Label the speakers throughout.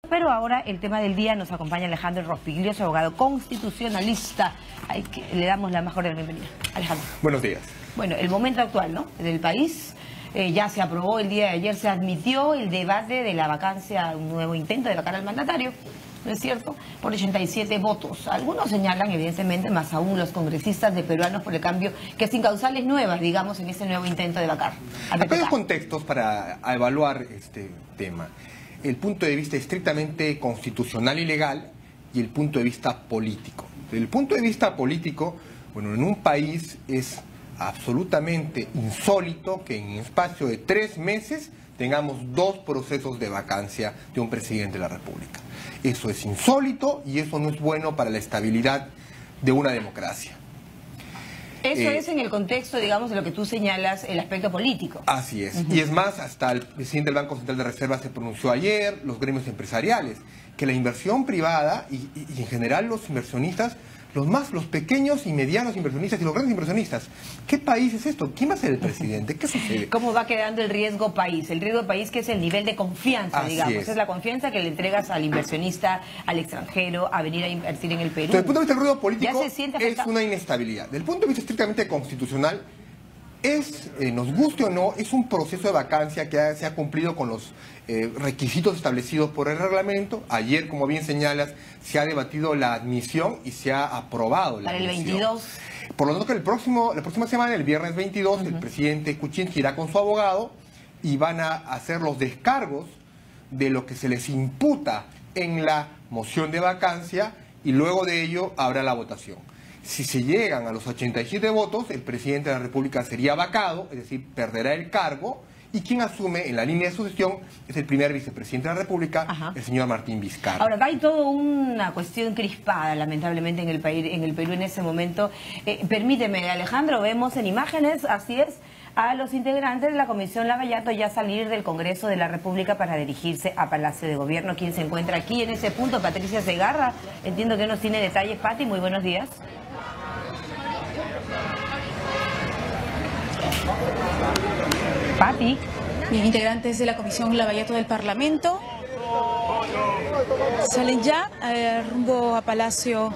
Speaker 1: Pero ahora el tema del día nos acompaña Alejandro Rospiglio, abogado constitucionalista. Le damos la mejor bienvenida. Alejandro.
Speaker 2: Buenos días.
Speaker 1: Bueno, el momento actual, ¿no?, del país. Ya se aprobó el día de ayer, se admitió el debate de la vacancia, un nuevo intento de vacar al mandatario, ¿no es cierto?, por 87 votos. Algunos señalan, evidentemente, más aún los congresistas de Peruanos por el Cambio, que sin causales nuevas, digamos, en este nuevo intento de vacar.
Speaker 2: Hay varios contextos para evaluar este tema. El punto de vista estrictamente constitucional y legal y el punto de vista político. Desde el punto de vista político, bueno, en un país es absolutamente insólito que en un espacio de 3 meses tengamos 2 procesos de vacancia de un presidente de la República. Eso es insólito y eso no es bueno para la estabilidad de una democracia.
Speaker 1: Eso es en el contexto, digamos, de lo que tú señalas, el aspecto político.
Speaker 2: Así es. Y es más, hasta el presidente del Banco Central de Reserva se pronunció ayer, los gremios empresariales, que la inversión privada y en general los inversionistas, los pequeños y medianos inversionistas y los grandes inversionistas, ¿qué país es esto? ¿Quién va a ser el presidente? ¿Qué sucede?
Speaker 1: ¿Cómo va quedando el riesgo país? El riesgo país, que es el nivel de confianza,
Speaker 2: Así
Speaker 1: digamos. Es la confianza que le entregas al inversionista, al extranjero, a venir a invertir en el Perú.
Speaker 2: Desde el punto de vista del ruido político,
Speaker 1: es
Speaker 2: una inestabilidad. Desde el punto de vista estrictamente constitucional, nos guste o no, es un proceso de vacancia que se ha cumplido con los requisitos establecidos por el reglamento. Ayer, como bien señalas, se ha debatido la admisión y se ha aprobado la admisión.
Speaker 1: Para el 22.
Speaker 2: Por lo tanto, que la próxima semana, el viernes 22, el presidente Kuczynski irá con su abogado y van a hacer los descargos de lo que se les imputa en la moción de vacancia y luego de ello habrá la votación. Si se llegan a los 87 votos, el presidente de la República sería vacado, es decir, perderá el cargo, y quien asume en la línea de sucesión es el primer vicepresidente de la República, el señor Martín Vizcarra.
Speaker 1: Ahora, hay toda una cuestión crispada, lamentablemente, en el Perú en ese momento. Permíteme, Alejandro, vemos en imágenes, así es, a los integrantes de la Comisión Lavallato ya salir del Congreso de la República para dirigirse a Palacio de Gobierno. ¿Quién se encuentra aquí en ese punto? Patricia Segarra. Entiendo que nos tiene detalles. Pati, muy buenos días. Pati.
Speaker 3: Bien, integrantes de la Comisión Lavallato del Parlamento salen ya rumbo a Palacio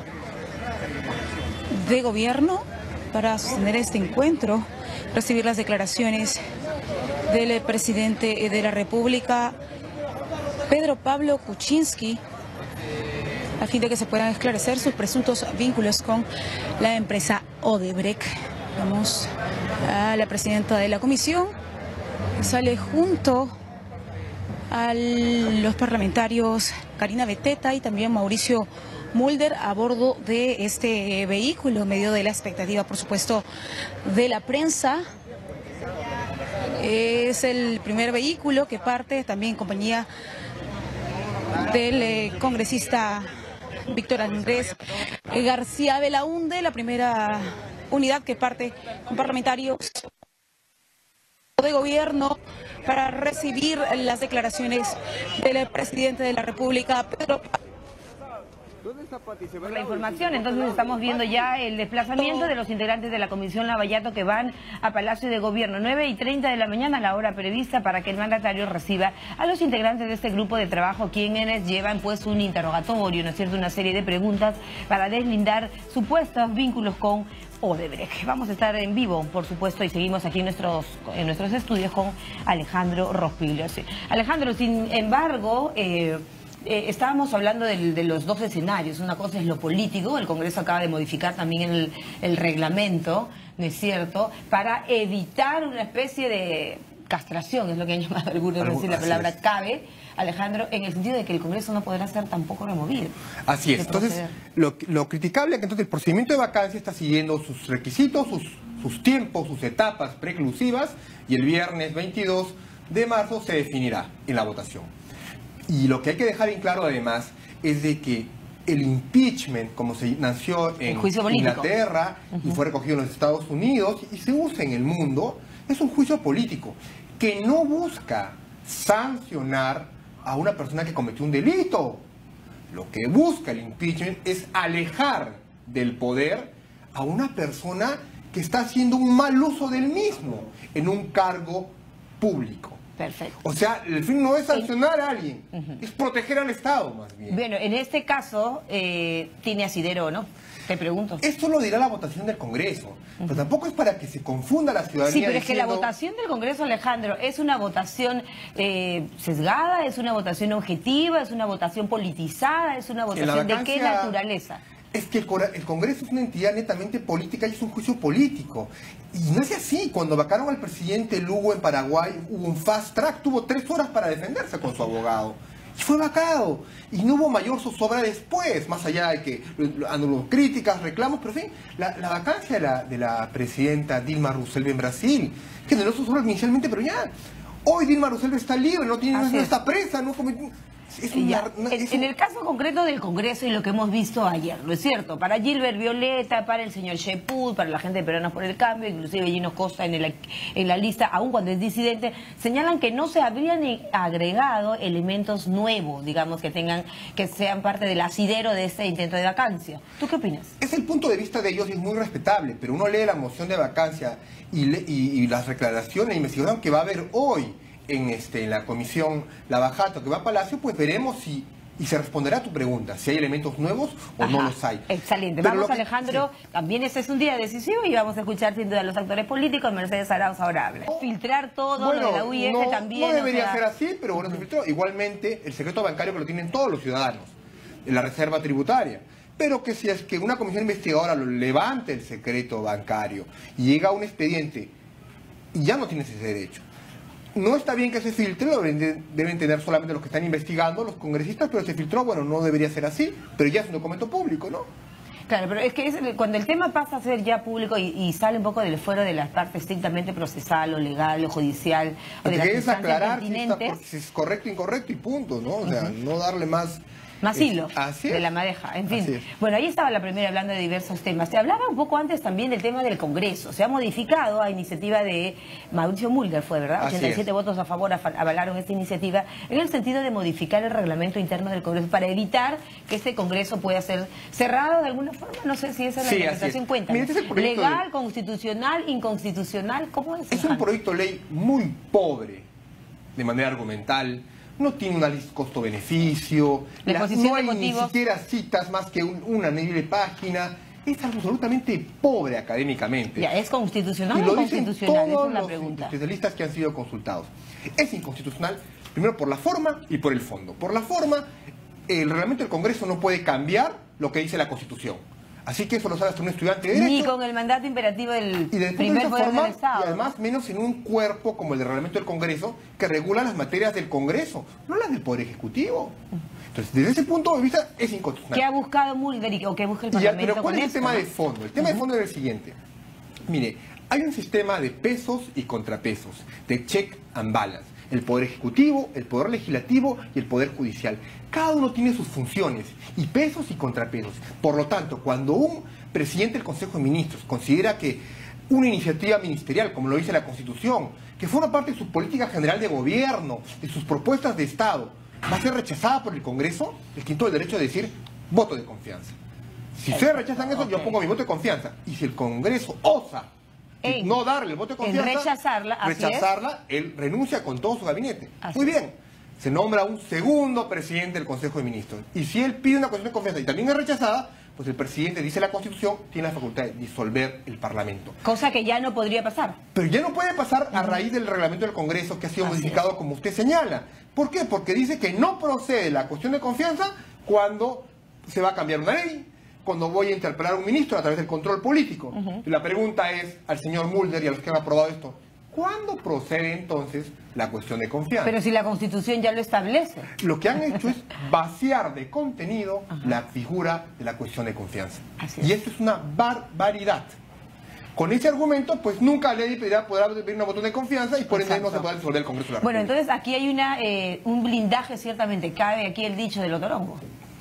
Speaker 3: de Gobierno para sostener este encuentro, recibir las declaraciones del presidente de la República, Pedro Pablo Kuczynski, a fin de que se puedan esclarecer sus presuntos vínculos con la empresa Odebrecht. Vamos a la presidenta de la comisión, sale junto a los parlamentarios Karina Beteta y también Mauricio Mulder a bordo de este vehículo, en medio de la expectativa, por supuesto, de la prensa. Es el primer vehículo que parte también en compañía del congresista Víctor Andrés García Belaúnde, la primera unidad que parte con parlamentarios de gobierno para recibir las declaraciones del presidente de la República, Pedro.
Speaker 1: Por la información, entonces estamos viendo ya el desplazamiento de los integrantes de la Comisión Lavallato que van a Palacio de Gobierno, 9:30 de la mañana, la hora prevista para que el mandatario reciba a los integrantes de este grupo de trabajo, quienes llevan pues un interrogatorio, ¿no es cierto?, una serie de preguntas para deslindar supuestos vínculos con Odebrecht. Vamos a estar en vivo, por supuesto, y seguimos aquí en nuestros estudios con Alejandro Rospiglio. Sí. Alejandro, sin embargo, estábamos hablando de los 2 escenarios. Una cosa es lo político. El Congreso acaba de modificar también el reglamento, ¿no es cierto?, para evitar una especie de castración, es lo que han llamado algunos, decir la palabra cabe, Alejandro, en el sentido de que el Congreso no podrá ser tampoco removido.
Speaker 2: Así es. Entonces, lo criticable es que entonces el procedimiento de vacancia está siguiendo sus requisitos, sus tiempos, sus etapas preclusivas, y el viernes 22 de marzo se definirá en la votación. Y lo que hay que dejar en claro además es de que el impeachment, como se nació en Inglaterra y fue recogido en los Estados Unidos y se usa en el mundo, es un juicio político que no busca sancionar a una persona que cometió un delito. Lo que busca el impeachment es alejar del poder a una persona que está haciendo un mal uso del mismo en un cargo público.
Speaker 1: Perfecto.
Speaker 2: O sea, el fin no es sancionar a alguien, es proteger al Estado más bien.
Speaker 1: Bueno, en este caso, ¿tiene asidero o no? Te pregunto.
Speaker 2: Esto lo dirá la votación del Congreso, pero tampoco es para que se confunda la ciudadanía.
Speaker 1: Sí, pero es que la
Speaker 2: diciendo...
Speaker 1: votación del Congreso, Alejandro, es una votación sesgada, es una votación objetiva, es una votación politizada, es una votación de qué naturaleza.
Speaker 2: Es que el Congreso es una entidad netamente política y es un juicio político. Y no es así. Cuando vacaron al presidente Lugo en Paraguay, hubo un fast track, tuvo 3 horas para defenderse con su abogado. Y fue vacado. Y no hubo mayor zozobra después, más allá de que hubo críticas, reclamos, pero en fin, la vacancia de la presidenta Dilma Rousseff en Brasil generó zozobra inicialmente, pero ya. Hoy Dilma Rousseff está libre, no está presa, no cometió...
Speaker 1: En el caso concreto del Congreso y lo que hemos visto ayer, ¿no es cierto? Para Gilbert Violeta, para el señor Cheput, para la gente de Peruanos por el Cambio, inclusive Gino Costa en la lista, aun cuando es disidente, señalan que no se habrían agregado elementos nuevos, digamos, que sean parte del asidero de este intento de vacancia. ¿Tú qué opinas?
Speaker 2: Es el punto de vista de ellos y es muy respetable, pero uno lee la moción de vacancia y las declaraciones, la investigación que va a haber hoy en la comisión Lavajato que va a Palacio, pues veremos si se responderá a tu pregunta, si hay elementos nuevos o no los hay.
Speaker 1: Excelente. Vamos, Alejandro, también este es un día decisivo y vamos a escuchar sin duda a los actores políticos. Mercedes Arauz ahora habla. Filtrar todo, lo de la UIF también.
Speaker 2: No debería ser así, pero bueno, se filtró. Igualmente, el secreto bancario que lo tienen todos los ciudadanos, la reserva tributaria. Pero que si es que una comisión investigadora lo levante el secreto bancario y llega a un expediente, y ya no tienes ese derecho. No está bien que se filtre, lo deben tener solamente los que están investigando, los congresistas, pero se filtró, bueno, no debería ser así, pero ya es un documento público, ¿no?
Speaker 1: Claro, pero es que cuando el tema pasa a ser ya público y sale un poco del fuero de la parte estrictamente procesal o legal o judicial o de las
Speaker 2: es aclarar
Speaker 1: pertinentes,
Speaker 2: si es correcto o incorrecto y punto, ¿no? O sea, no darle más
Speaker 1: hilo de la madeja, en fin. Bueno, ahí estaba la primera hablando de diversos temas. Te hablaba un poco antes también del tema del Congreso. Se ha modificado a iniciativa de Mauricio Mulder, fue, ¿verdad? 87 votos a favor avalaron esta iniciativa en el sentido de modificar el reglamento interno del Congreso para evitar que este Congreso pueda ser cerrado de alguna forma. No sé si esa es la interpretación. Cuéntame. ¿Legal, constitucional, inconstitucional? ¿Cómo es?
Speaker 2: Es un proyecto de ley muy pobre de manera argumental. No tiene un análisis costo-beneficio, no hay ni siquiera citas más que una libre página. Es absolutamente pobre académicamente.
Speaker 1: Ya, ¿es constitucional o inconstitucional? Esa es la pregunta.
Speaker 2: Los especialistas que han sido consultados. Es inconstitucional, primero por la forma y por el fondo. Por la forma, el reglamento del Congreso no puede cambiar lo que dice la Constitución. Así que eso lo sabe hasta un estudiante de Derecho.
Speaker 1: Ni con el mandato imperativo del primer poder del Estado.
Speaker 2: Y además menos en un cuerpo como el del reglamento del Congreso, que regula las materias del Congreso, no las del Poder Ejecutivo. Entonces, desde ese punto de vista, es inconstitucional.
Speaker 1: ¿Qué ha buscado Mulder o qué busca el Parlamento?
Speaker 2: Pero ¿cuál es el tema de fondo? El tema de fondo es el siguiente. Mire, hay un sistema de pesos y contrapesos, de check and balance. El Poder Ejecutivo, el Poder Legislativo y el Poder Judicial. Cada uno tiene sus funciones, y pesos y contrapesos. Por lo tanto, cuando un presidente del Consejo de Ministros considera que una iniciativa ministerial, como lo dice la Constitución, que forma parte de su política general de gobierno, de sus propuestas de Estado, va a ser rechazada por el Congreso, el quinto el derecho de decir voto de confianza. Si ustedes rechazan eso, yo pongo mi voto de confianza. Y si el Congreso osa no darle el voto de confianza, rechazarla, él renuncia con todo su gabinete. Muy bien, se nombra un segundo presidente del Consejo de Ministros. Y si él pide una cuestión de confianza y también es rechazada, pues el presidente, dice la Constitución, tiene la facultad de disolver el Parlamento.
Speaker 1: Cosa que ya no podría pasar.
Speaker 2: Pero ya no puede pasar a raíz del reglamento del Congreso que ha sido modificado como usted señala. ¿Por qué? Porque dice que no procede la cuestión de confianza cuando se va a cambiar una ley, cuando voy a interpelar a un ministro a través del control político. Y la pregunta es al señor Mulder y a los que han aprobado esto, ¿cuándo procede entonces la cuestión de confianza?
Speaker 1: Pero si la Constitución ya lo establece.
Speaker 2: Lo que han hecho es vaciar de contenido la figura de la cuestión de confianza. Y esto es una barbaridad. Con ese argumento, pues nunca la ley podrá pedir una votación de confianza y por ende no se podrá disolver el Congreso de la República.
Speaker 1: Bueno, entonces aquí hay un blindaje, ciertamente. Cabe aquí el dicho del otorongo.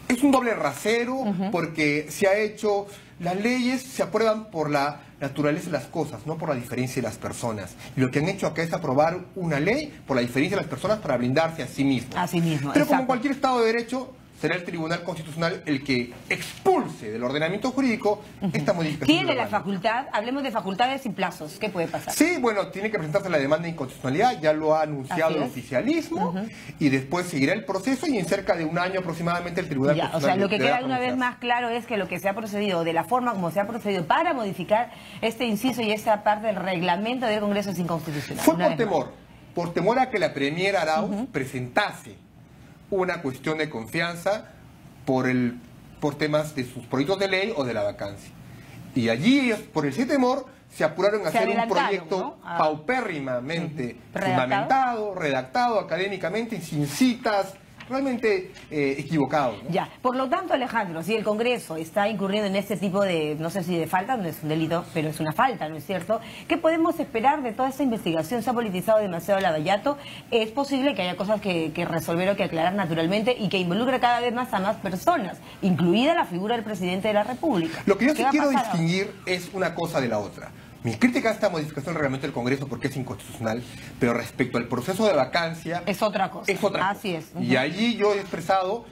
Speaker 2: Es un doble rasero porque se ha hecho... Las leyes se aprueban por la naturaleza de las cosas, no por la diferencia de las personas. Y lo que han hecho acá es aprobar una ley por la diferencia de las personas para blindarse a sí mismos.
Speaker 1: A sí mismo,
Speaker 2: pero como en cualquier Estado de Derecho, será el Tribunal Constitucional el que expulse del ordenamiento jurídico esta modificación.
Speaker 1: Tiene la facultad, hablemos de facultades y plazos, ¿qué puede pasar?
Speaker 2: Sí, bueno, tiene que presentarse la demanda de inconstitucionalidad, ya lo ha anunciado el oficialismo, y después seguirá el proceso y en cerca de un año aproximadamente el Tribunal Constitucional.
Speaker 1: O sea, lo que queda una vez más claro es que lo que se ha procedido, de la forma como se ha procedido para modificar este inciso y esta parte del reglamento del Congreso es inconstitucional.
Speaker 2: Fue por temor a que la Premier Arauz presentase una cuestión de confianza por temas de sus proyectos de ley o de la vacancia. Y allí ellos, por ese temor, se apuraron a hacer un proyecto paupérrimamente fundamentado, redactado académicamente, sin citas, realmente equivocado, ¿no?
Speaker 1: Ya, por lo tanto, Alejandro, si el Congreso está incurriendo en este tipo de, no sé si de falta, no es un delito, pero es una falta, ¿no es cierto? ¿Qué podemos esperar de toda esta investigación? Se ha politizado demasiado Lavallato. Es posible que haya cosas que resolver o que aclarar naturalmente y que involucre cada vez más a más personas, incluida la figura del presidente de la República.
Speaker 2: Lo que yo sí quiero distinguir es una cosa de la otra. Mi crítica a esta modificación del reglamento del Congreso porque es inconstitucional, pero respecto al proceso de vacancia...
Speaker 1: Es otra cosa.
Speaker 2: Es otra
Speaker 1: Así
Speaker 2: cosa.
Speaker 1: es.
Speaker 2: Y allí yo he expresado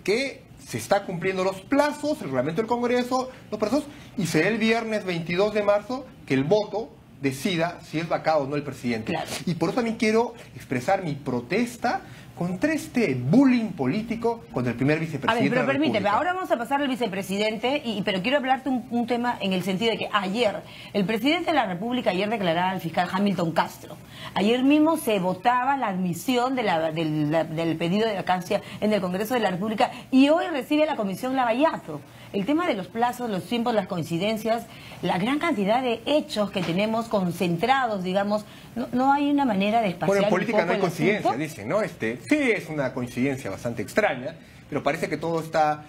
Speaker 2: que se está cumpliendo los plazos, el reglamento del Congreso, los plazos, y será el viernes 22 de marzo que el voto decida si es vacado o no el presidente.
Speaker 1: Claro.
Speaker 2: Y por eso también quiero expresar mi protesta contra este bullying político contra el primer vicepresidente.
Speaker 1: A ver, pero
Speaker 2: de la
Speaker 1: permíteme,
Speaker 2: República.
Speaker 1: ahora vamos a pasar al vicepresidente, pero quiero hablarte un tema en el sentido de que ayer, el presidente de la República ayer declaraba al fiscal Hamilton Castro. Ayer mismo se votaba la admisión del pedido de vacancia en el Congreso de la República y hoy recibe la Comisión Lavallato. El tema de los plazos, los tiempos, las coincidencias, la gran cantidad de hechos que tenemos concentrados, digamos, no hay una manera de espaciar.
Speaker 2: Bueno, en política no hay coincidencia,
Speaker 1: asunto.
Speaker 2: dicen, ¿no? Sí, es una coincidencia bastante extraña, pero parece que todo está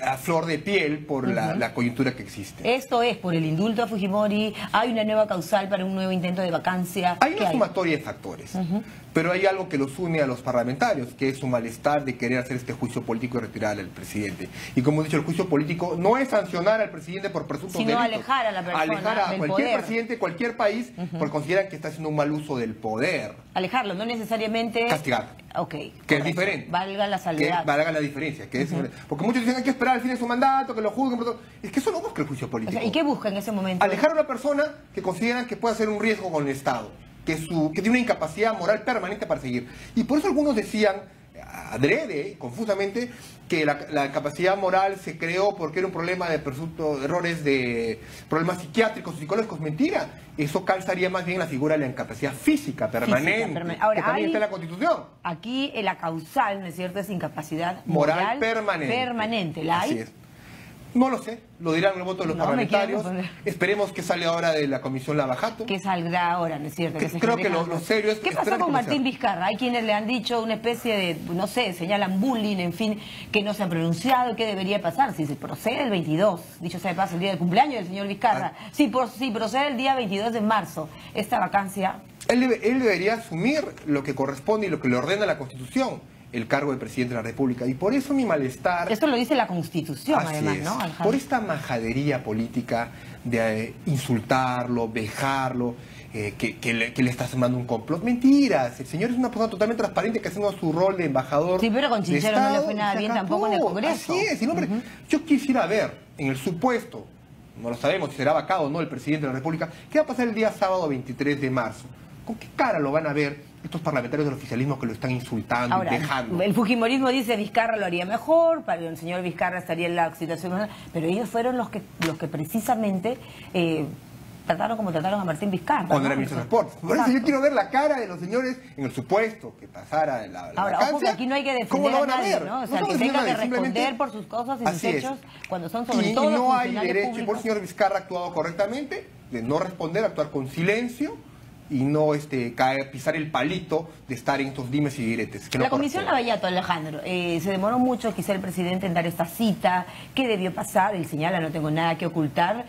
Speaker 2: a flor de piel por la coyuntura que existe.
Speaker 1: Esto es por el indulto a Fujimori, hay una nueva causal para un nuevo intento de vacancia.
Speaker 2: Hay una sumatoria de factores, pero hay algo que los une a los parlamentarios, que es su malestar de querer hacer este juicio político y retirar al presidente. Y como he dicho, el juicio político no es sancionar al presidente por presuntos
Speaker 1: sino
Speaker 2: delitos.
Speaker 1: alejar a la persona
Speaker 2: alejar a
Speaker 1: del
Speaker 2: cualquier
Speaker 1: poder.
Speaker 2: presidente, cualquier país, porque consideran que está haciendo un mal uso del poder.
Speaker 1: Alejarlo, no necesariamente...
Speaker 2: Castigar.
Speaker 1: Ok,
Speaker 2: Que
Speaker 1: correcto.
Speaker 2: es diferente.
Speaker 1: Valga la salvedad.
Speaker 2: Valga la diferencia. Que es, porque muchos dicen hay que esperar al fin de su mandato, que lo juzguen. Es que eso no busca el juicio
Speaker 1: O
Speaker 2: político.
Speaker 1: sea, ¿y qué busca en ese momento?
Speaker 2: Alejar a una persona que consideran que puede ser un riesgo con el Estado, que tiene una incapacidad moral permanente para seguir. Y por eso algunos decían, adrede, confusamente, que la capacidad moral se creó porque era un problema de presuntos errores de problemas psiquiátricos o psicológicos. Mentira. Eso calzaría más bien la figura de la incapacidad física permanente,
Speaker 1: Ahora,
Speaker 2: que también está en la Constitución.
Speaker 1: Aquí la causal, ¿no es cierto?, es incapacidad
Speaker 2: Moral
Speaker 1: permanente.
Speaker 2: permanente.
Speaker 1: ¿La hay?
Speaker 2: Así es. No lo sé, lo dirán el voto de los parlamentarios. Esperemos que salga ahora de la Comisión Lavallato.
Speaker 1: Que saldrá ahora, ¿no es cierto?
Speaker 2: Creo que lo serio es...
Speaker 1: ¿Qué pasó con Martín Vizcarra? Hay quienes le han dicho una especie de, no sé, señalan bullying, en fin, que no se han pronunciado, ¿qué debería pasar? Si se procede el 22, dicho sea de paso, el día del cumpleaños del señor Vizcarra, si procede el día 22 de marzo, esta vacancia...
Speaker 2: Él debería asumir lo que corresponde y lo que le ordena la Constitución, el cargo de presidente de la República. Y por eso mi malestar...
Speaker 1: Esto lo dice la Constitución,
Speaker 2: Así
Speaker 1: además,
Speaker 2: es.
Speaker 1: ¿no, Alejandro?
Speaker 2: Por esta majadería política de insultarlo, vejarlo, que le está sembrando un complot. Mentiras. El señor es una persona totalmente transparente que haciendo su rol de embajador.
Speaker 1: Sí, pero con Chinchero no le fue nada bien tampoco en el Congreso.
Speaker 2: Así es. Y no, yo quisiera ver, en el supuesto, no lo sabemos si será vacado o no el presidente de la República, ¿qué va a pasar el día sábado 23 de marzo? ¿Con qué cara lo van a ver estos parlamentarios del oficialismo que lo están insultando
Speaker 1: Ahora,
Speaker 2: y dejando?
Speaker 1: el fujimorismo dice Vizcarra lo haría mejor, para el señor Vizcarra estaría en la situación mejor, pero ellos fueron los que precisamente trataron como trataron a Martín Vizcarra.
Speaker 2: Cuando era ministro de Transportes. Por eso yo quiero ver la cara de los señores en el supuesto que pasara la
Speaker 1: Ahora,
Speaker 2: vacancia.
Speaker 1: ojo que aquí no hay que defender a nadie, ¿no? O sea, que tenga que responder por sus cosas y sus hechos cuando son sobre todo
Speaker 2: y no hay
Speaker 1: funcionarios
Speaker 2: derecho,
Speaker 1: públicos.
Speaker 2: por el señor Vizcarra ha actuado correctamente, de no responder, actuar con silencio y no pisar el palito de estar en estos dimes y diretes. Que no
Speaker 1: la Comisión
Speaker 2: corresponde.
Speaker 1: Lavallato, Alejandro, se demoró mucho quizá el presidente en dar esta cita. ¿Qué debió pasar? Él señala, no tengo nada que ocultar.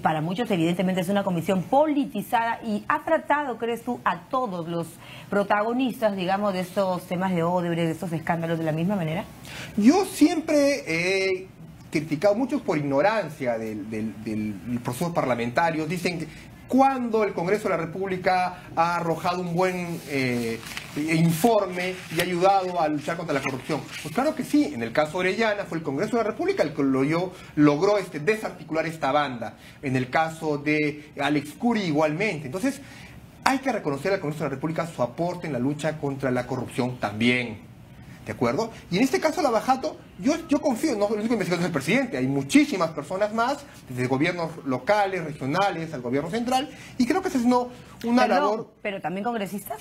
Speaker 1: Para muchos, evidentemente, es una comisión politizada y ha tratado, ¿crees tú, a todos los protagonistas, digamos, de estos temas de Odebrecht, de estos escándalos, de la misma manera?
Speaker 2: Yo siempre he criticado muchos por ignorancia del proceso parlamentario. Dicen que ¿Cuándo el Congreso de la República ha arrojado un buen informe y ha ayudado a luchar contra la corrupción? Pues claro que sí. En el caso de Orellana fue el Congreso de la República el que logró desarticular esta banda. En el caso de Alex Curi igualmente. Entonces hay que reconocer al Congreso de la República su aporte en la lucha contra la corrupción también. ¿De acuerdo? Y en este caso Lavajato, yo confío, no es el único investigador del presidente, hay muchísimas personas más, desde gobiernos locales, regionales, al gobierno central, y creo que esa es una labor...
Speaker 1: ¿Pero también congresistas?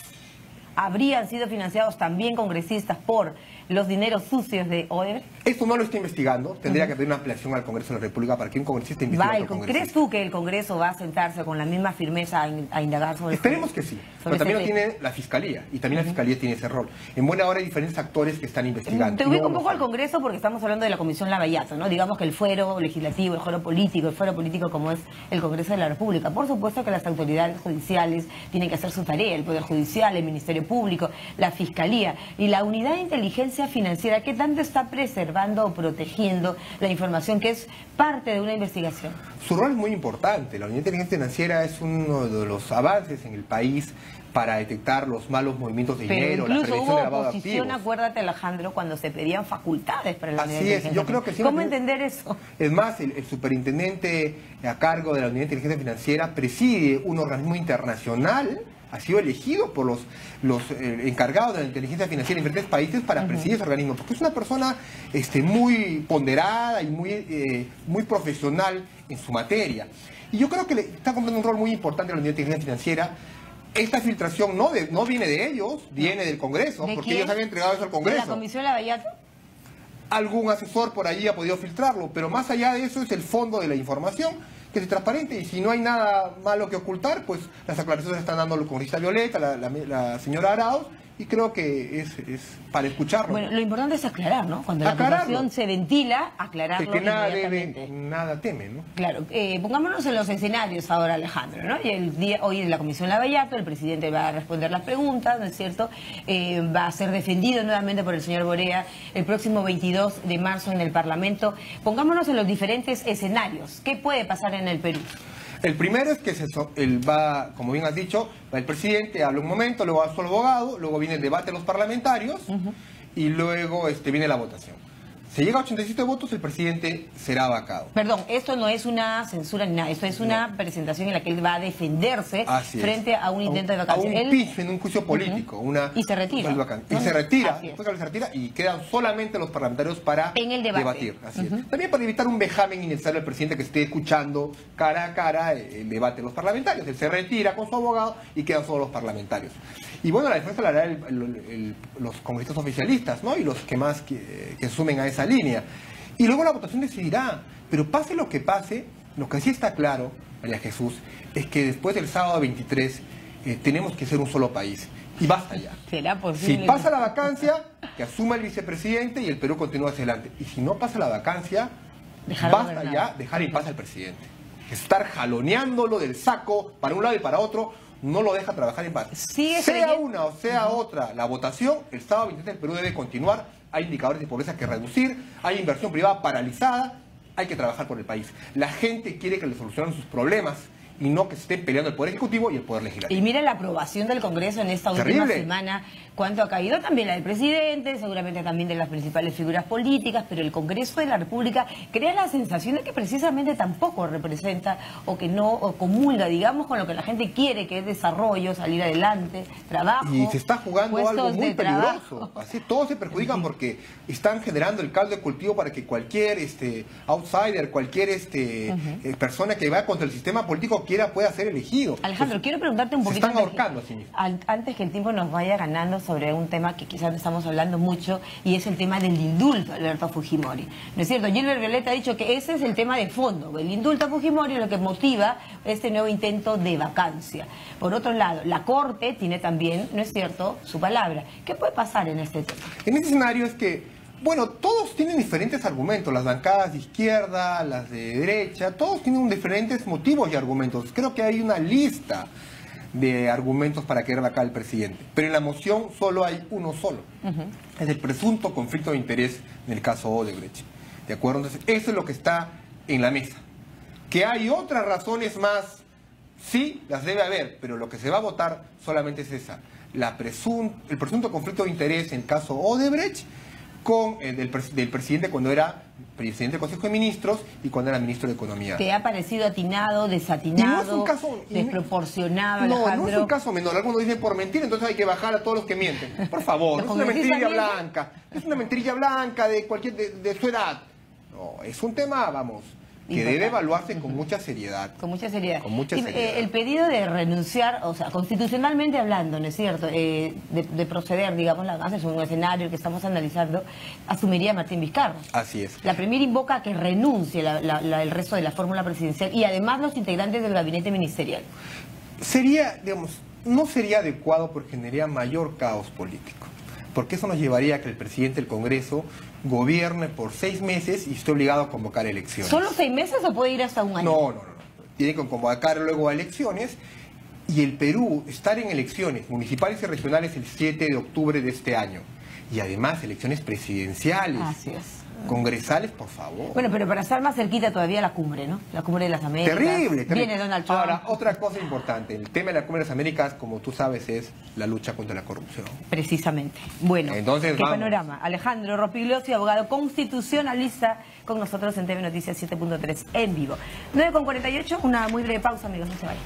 Speaker 1: ¿Habrían sido financiados también congresistas por los dineros sucios de Odebrecht?
Speaker 2: Esto no lo está investigando, tendría que pedir una ampliación al Congreso de la República para que un congresista investigue.
Speaker 1: ¿Crees tú que el Congreso va a sentarse con la misma firmeza a indagar sobre
Speaker 2: Esperemos que sí, pero también lo tiene la Fiscalía, y también la Fiscalía tiene ese rol. En buena hora hay diferentes actores que están investigando.
Speaker 1: Te ubico un poco al Congreso porque estamos hablando de la Comisión Lavallato, ¿no? Digamos que el fuero legislativo, el fuero político como es el Congreso de la República. Por supuesto que las autoridades judiciales tienen que hacer su tarea, el Poder Judicial, el Ministerio Público, la Fiscalía y la Unidad de Inteligencia Financiera, ¿qué tanto está preservando o protegiendo la información que es parte de una investigación?
Speaker 2: Su rol es muy importante. La Unidad de Inteligencia Financiera es uno de los avances en el país para detectar los malos movimientos de dinero, la prevención de lavado de activos.
Speaker 1: Acuérdate, Alejandro, cuando se pedían facultades para la Unidad de Inteligencia.
Speaker 2: Así es, yo creo que sí.
Speaker 1: ¿Cómo entender eso?
Speaker 2: Es más, el superintendente a cargo de la Unidad de Inteligencia Financiera preside un organismo internacional, ha sido elegido por los encargados de la inteligencia financiera en diferentes países para presidir ese organismo, porque es una persona muy ponderada y muy profesional en su materia. Y yo creo que le está cumpliendo un rol muy importante en la Unidad de Inteligencia Financiera. Esta filtración no viene de ellos, viene del Congreso, porque ellos han entregado eso al Congreso.
Speaker 1: ¿De la Comisión Lavallato?
Speaker 2: Algún asesor por allí ha podido filtrarlo, pero más allá de eso es el fondo de la información, que es transparente, y si no hay nada malo que ocultar, pues las aclaraciones están dando el congresista Violeta, la señora Arauz, y creo que es para escucharlo.
Speaker 1: Bueno, lo importante es aclarar, ¿no? Cuando la acusación se ventila, aclararlo
Speaker 2: que nada teme, ¿no?
Speaker 1: Claro, pongámonos en los escenarios ahora, Alejandro, ¿no? Y hoy en la Comisión Lavallato, el presidente va a responder las preguntas, ¿no es cierto? Va a ser defendido nuevamente por el señor Borea el próximo 22 de marzo en el Parlamento. Pongámonos en los diferentes escenarios. ¿Qué puede pasar en el Perú?
Speaker 2: El primero es que él va, como bien has dicho, va el presidente, habla un momento, luego va su abogado, luego viene el debate de los parlamentarios y luego viene la votación. Si llega a 87 votos, el presidente será vacado.
Speaker 1: Perdón, esto no es una censura ni nada, esto es una presentación en la que él va a defenderse frente a un intento de vacancia.
Speaker 2: A un pitch en un juicio político.
Speaker 1: Y se retira.
Speaker 2: Y se retira, después se retira y quedan solamente los parlamentarios para debatir. Así es. También para evitar un vejamen innecesario al presidente que esté escuchando cara a cara el debate de los parlamentarios. Él se retira con su abogado y quedan solo los parlamentarios. Y bueno, la defensa la hará los congresistas oficialistas, ¿no? Y los que más que sumen a esa línea. Y luego la votación decidirá. Pero pase lo que sí está claro, María Jesús, es que después del sábado 23 tenemos que ser un solo país. Y basta ya.
Speaker 1: ¿Será posible?
Speaker 2: Si pasa la vacancia, que asuma el vicepresidente y el Perú continúa hacia adelante. Y si no pasa la vacancia, basta ya dejar en paz al presidente. Estar jaloneándolo del saco para un lado y para otro no lo deja trabajar en paz. Sea una o sea otra la votación, el sábado 23 el Perú debe continuar. Hay indicadores de pobreza que reducir, hay inversión privada paralizada, hay que trabajar por el país. La gente quiere que le solucionen sus problemas y no que se estén peleando el Poder Ejecutivo y el Poder Legislativo.
Speaker 1: Y mire la aprobación del Congreso en esta última semana, cuánto ha caído, también la del presidente, seguramente también de las principales figuras políticas, pero el Congreso de la República crea la sensación de que precisamente tampoco representa o que no comulga, digamos, con lo que la gente quiere, que es desarrollo, salir adelante, trabajo.
Speaker 2: Y se está jugando algo muy peligroso. Así todos se perjudican porque están generando el caldo de cultivo para que cualquier outsider, cualquier persona que va contra el sistema político pueda ser elegido.
Speaker 1: Alejandro, quiero preguntarte un poquito.
Speaker 2: Se están ahorcando a sí mismos.
Speaker 1: Antes que el tiempo nos vaya ganando sobre un tema que quizás estamos hablando mucho, y es el tema del indulto a Alberto Fujimori. ¿No es cierto? Gilbert Violeta ha dicho que ese es el tema de fondo. El indulto a Fujimori es lo que motiva este nuevo intento de vacancia. Por otro lado, la Corte tiene también, ¿no es cierto?, su palabra. ¿Qué puede pasar en este tema?
Speaker 2: En este escenario es que bueno, todos tienen diferentes argumentos, las bancadas de izquierda, las de derecha, todos tienen diferentes motivos y argumentos. Creo que hay una lista de argumentos para querer vacar al presidente, pero en la moción solo hay uno solo. Es el presunto conflicto de interés en el caso Odebrecht. ¿De acuerdo? Entonces, eso es lo que está en la mesa. Que hay otras razones más Sí, las debe haber, pero lo que se va a votar solamente es esa. El presunto conflicto de interés en el caso Odebrecht con el del presidente cuando era presidente del Consejo de Ministros y cuando era ministro de Economía.
Speaker 1: ¿Te ha parecido atinado, desatinado,
Speaker 2: no es un caso,
Speaker 1: desproporcionado,
Speaker 2: no,
Speaker 1: Alejandro?
Speaker 2: No es un caso menor. Algunos dicen por mentir, entonces hay que bajar a todos los que mienten. Por favor, no es una mentirilla blanca. Es una mentirilla blanca de cualquier de su edad. No, es un tema, vamos, que debe evaluarse con mucha seriedad.
Speaker 1: Con mucha seriedad.
Speaker 2: Con mucha seriedad.
Speaker 1: El pedido de renunciar, o sea, constitucionalmente hablando, ¿no es cierto?, de proceder, digamos, es un escenario que estamos analizando, asumiría Martín Vizcarra.
Speaker 2: Así es.
Speaker 1: La primera invoca a que renuncie el resto de la fórmula presidencial y además los integrantes del gabinete ministerial.
Speaker 2: Sería, digamos, no sería adecuado porque generaría mayor caos político. Porque eso nos llevaría a que el presidente del Congreso gobierne por 6 meses y esté obligado a convocar elecciones.
Speaker 1: ¿Solo 6 meses o puede ir hasta un año?
Speaker 2: No. Tiene que convocar luego a elecciones y el Perú estar en elecciones municipales y regionales el 7 de octubre de este año. Y además elecciones presidenciales.
Speaker 1: Así es.
Speaker 2: Congresales, por favor.
Speaker 1: Bueno, pero para estar más cerquita todavía la cumbre, ¿no? La cumbre de las Américas.
Speaker 2: Terrible.
Speaker 1: Viene Donald Trump.
Speaker 2: Ahora, otra cosa importante. El tema de la cumbre de las Américas, como tú sabes, es la lucha contra la corrupción.
Speaker 1: Precisamente. Bueno,
Speaker 2: entonces,
Speaker 1: qué
Speaker 2: vamos.
Speaker 1: Panorama. Alejandro Rospigliosi, abogado constitucionalista, con nosotros en TV Noticias 7.3 en vivo. 9:48, una muy breve pausa, amigos, no se vayan.